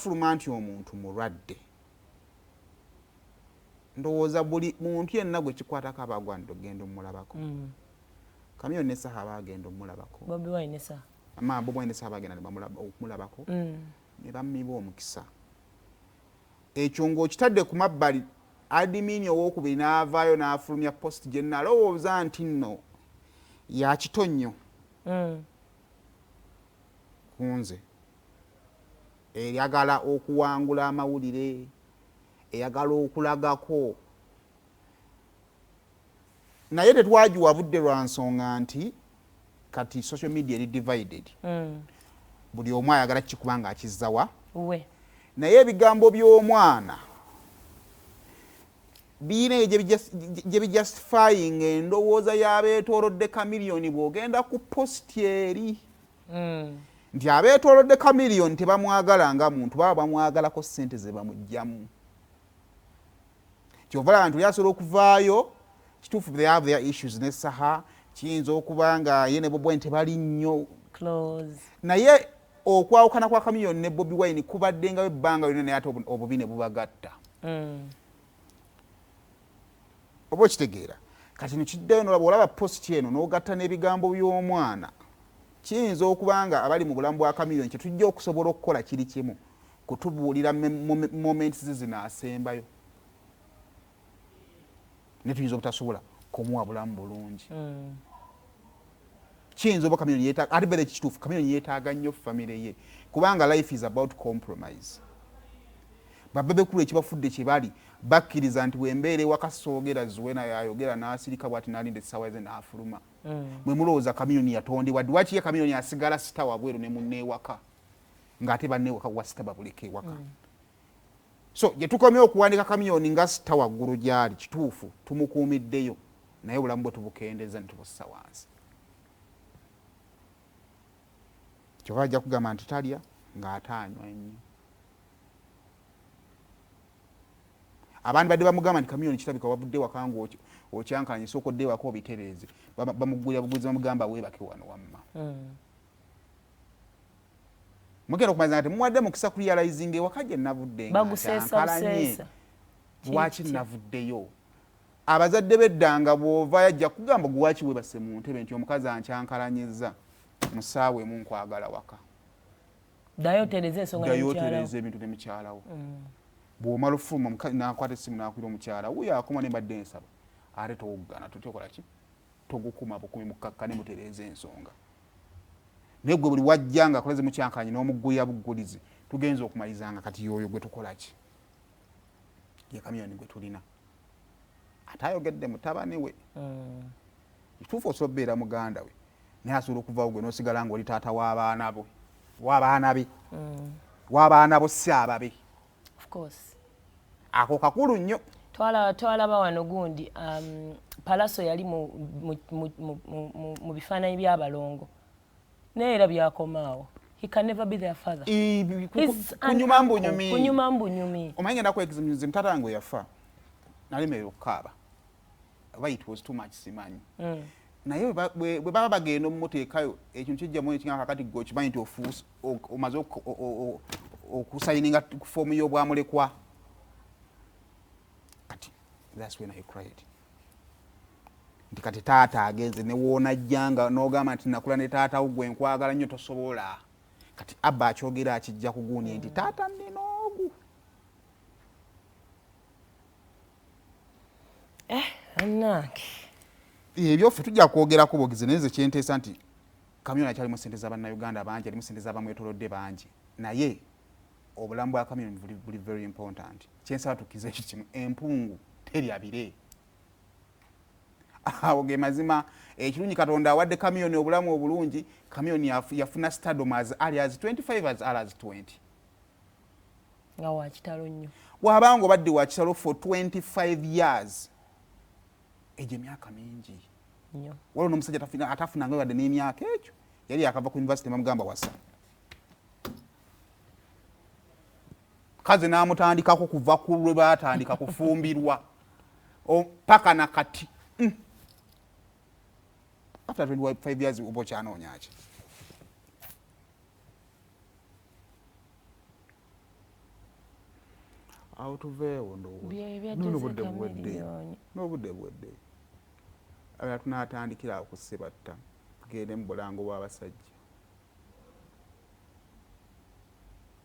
bafuluma nti omuntu mulwadde ndowooza buli muntu yenna gwe kikwatako abagwa ndo genda omulabako Chameleon ne Saha bagenda omulabako Bobi Wine ne Saha Bobi Wine ne Saha bagenda okumulabako ne bammiba omukisa ekyo ng'okitadde ku mabbali adimini owokubiri n'avaayo n'afulumya post gye nalowooza nti nno yakitonnyo kunze eyagala okuwangula amawulire eyagala okulagako naye tetwagiwabudde lwa nsonga nti kati social media eri divided buli omu ayagala kikubanga akizzawa naye ebigambo by'omwana biine gye bijustifying endowooza y'abeetoolodde Chameleon bw'ogenda ku post eri nti abeetoolodde Chameleon tebamwagala nga muntu baba bamwagalako ssente ze bamugyamu kyovala abantu lyasobola okuvaayo kituufu they have their issues ne Saha kiyinza okuba nga ye ne Bobi Wine tebali nnyo naye okwawukana kwa Chameleon ne Bobi Wine kubadde nga ebbanga lyonna naye ate obubi ne bubagatta oba okitegeera kati nekiddayo nolaba olaba post eno n'ogatta n'ebigambo by'omwana kiyinza okuba nga abali mu bulamu bwa Chameleon kye tujja okusobola okukola kiri kimu kutubuulira moments zinaasembayo ne tuyinza obutasobola kumuwa bulamu bulungi kiyinza oba Chameleon yeetaaga ate bere kituufu Chameleon yeetaaga nnyo famire ye kubanga life is about compromise babebekulu ekibafudde kye bali bakkiriza nti bwembeera ewaka soogera Zuwena yayogera n'asirika bw'ati n'alinda essaawa ze n'afuluma mwe mulowooza Chameleon yatondebwa ddi waki ye Chameleon asigala sita wabweru ne munneewaka ng'ate banneewaka wasita babuleka ewaka so gye tukomye okuwandika Chameleon nga sita waggulu gy'ali kituufu tumukuumiddeyo naye obulamu bwe tubukendeeza ne tubussa wansi kyova ajja kugamba nti talya ng'ate anywa nnyo abantu badde bamugamba nti Chameleon kitabika wavudde waka nga okyankalanye sookodde ewaka obitereeze bamugulira buguzi bamugamba weebake wano wamma mugenda okumaza nti muwadde mukisa kurealizing ewaka gye navudde ngakyankalanye lwaki navuddeyo abazadde beddanga bw'ova yajja kugamba gwaki weebase mu ntebe nti omukazi ankyankalanyezza musaawe emu nkwagala waka dayo tereze ebintu ne mukyalawo bw'omala ofuluma nakwata essimu nakwira omukyala wuyo akoma ne mbadde nsaba ate towoggana tutyokola ki togukuma bukumi mukakkane mutereeza ensonga naye gwe buli wajja nga akoleze mukyankalanye n'omuggulira buggulizi tugenza okumalizanga kati yoyo gwe tukola ki ye Chameleon gwe tulina ate ayogedde mutabani we kituufu osobola okubeera muganda we naye asobola okuvaawo gwe n'osigala ng'oli taata w'abaana bo w'abaana bo si ababe ako kakulu nnyo twalaba wano gundi Palaso yali mu bifaananyi by'abalongo naye era byakomaawo he can never be their father kunyuma mbunyumi omanyi ngenda kwekizimuzi mutata wange yafa nalemerera okukaaba oba it was too much simanyi naye bwe baba bagenda omumuteekayo ekintu kijjamu ekinga kakati gwe okimanyi nti omaze okusayininga ku foomu y'obwamulekwa kati that's when I cried nti kati taata agenze ne woonajjanga n'ogamba nti nakula ne taata wo gwe nkwagala nnyo tosobola kati abba akyogera akijja kuguuni nti taata nnina ogu annange ebyo ffe tujja kwogerako bwogezi naye ze kyenteesa nti Chameleon akyalimu ssente z'abannayuganda bangi alimu ssente z'abamwetoolodde bangi naye obulamu bwa Chameleon buli very important kyensaba tukkize ekyo kimu empungu terya bire awo ge mazima ekirungi Katonda awadde Chameleon obulamu obulungi Chameleon yafuna stardom as early as 25 as early as 20 nga wakitalo nnyo bw'abanga obadde wakitalo for 25 years egyo emyaka mingi nnyo waliwo n'omusajja atafunanga wadde n'emyaka ekyo yali yakava ku university bamugamba wasa kaze n'amutandikako kuva ku lwe baatandika kufumbirwa paka na kati after 25 years oba okyanoonya ki awo tuveewo ndowooza n'obudde buwedde ala tunaatandikira awo ku Ssebatta tugende mu bulango bw'abasajja